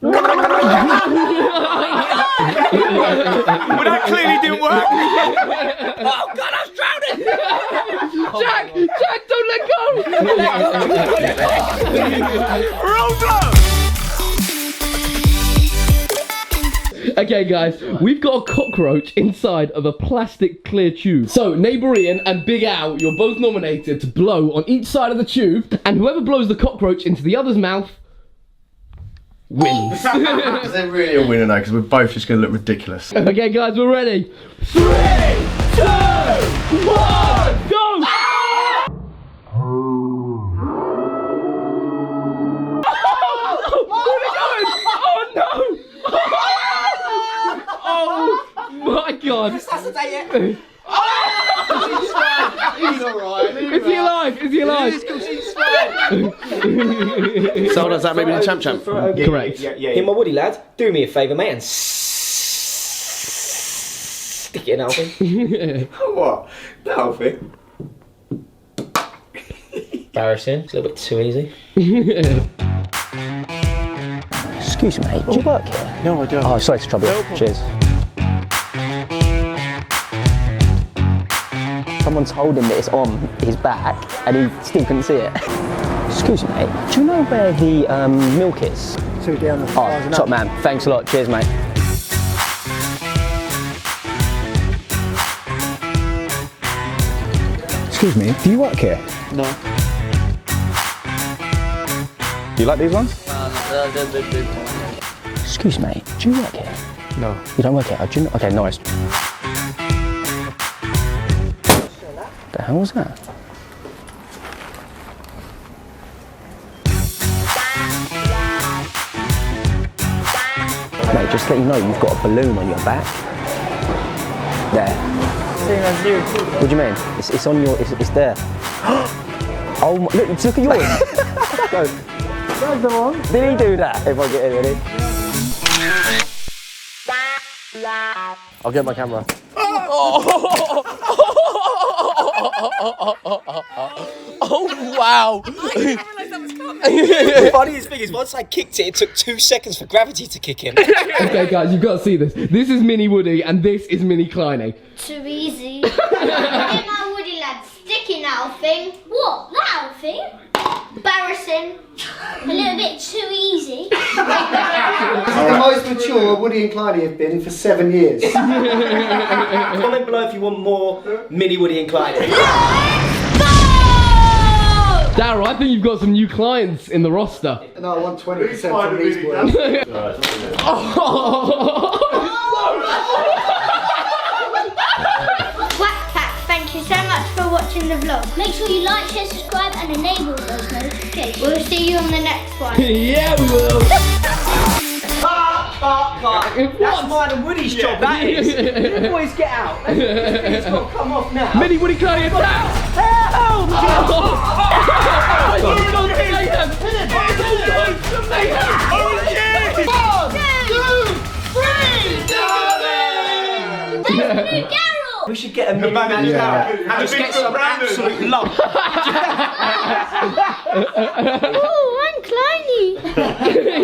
Well, that clearly didn't work. Oh God, I was drowning! Jack, don't let go! Rover! Okay guys, we've got a cockroach inside of a plastic clear tube. So, Neighbour Ian and Big Al, you're both nominated to blow on each side of the tube, and whoever blows the cockroach into the other's mouth wins. Is there really a winner now? Because we're both just going to look ridiculous. Okay guys, we're ready. 3, 2, 1, go! My God! That's the day yet. He's alright. Is he alive? Is he alive? So does that maybe the champ? Correct. Yeah. My Woody lad, do me a favour, mate, and stick it in Alfie. What? The whole thing? Embarrassing. It's a little bit too easy. Excuse me, mate. Do you work here? No, I don't. Oh, sorry to trouble you. Cheers. Someone told him that it's on his back and he still couldn't see it. Excuse me, mate. Do you know where the milk is? 2 down the Oh, top man. Thanks a lot. Cheers, mate. Excuse me, do you work here? No. Do you like these ones? Excuse me, do you work here? No. You don't work here? Oh, do you know? Okay, nice. The hell was that? Mate, just to let you know, you've got a balloon on your back. There. Same as you. What do you mean? It's on your. It's there. Oh, look at yours. Go. That's the one. Did he do that? If I get it ready. I'll get my camera. Oh wow! The funniest thing is, once I kicked it, it took 2 seconds for gravity to kick in. Okay guys, you've got to see this. This is Mini Woody and this is Mini Kleiny. Too easy. Get my Woody lad sticking that old thing. What? That old thing? Embarrassing. A little bit too easy. This is the most mature Woody and Kleiny have been for 7 years. Comment below if you want more mini Woody and Kleiny. Darryl, I think you've got some new clients in the roster. No, I want 20% from these boys. Thank you so much for watching the vlog. Make sure you like, share, subscribe and enable those notifications. We'll see you on the next one. Yeah, we will. That's mine and Woody's job, that is. You boys get out. It's got to come off now. Mini Woody Kleiny attack! Help! We should get a mini man now and just get some absolute love. Oh, I'm Kleiny.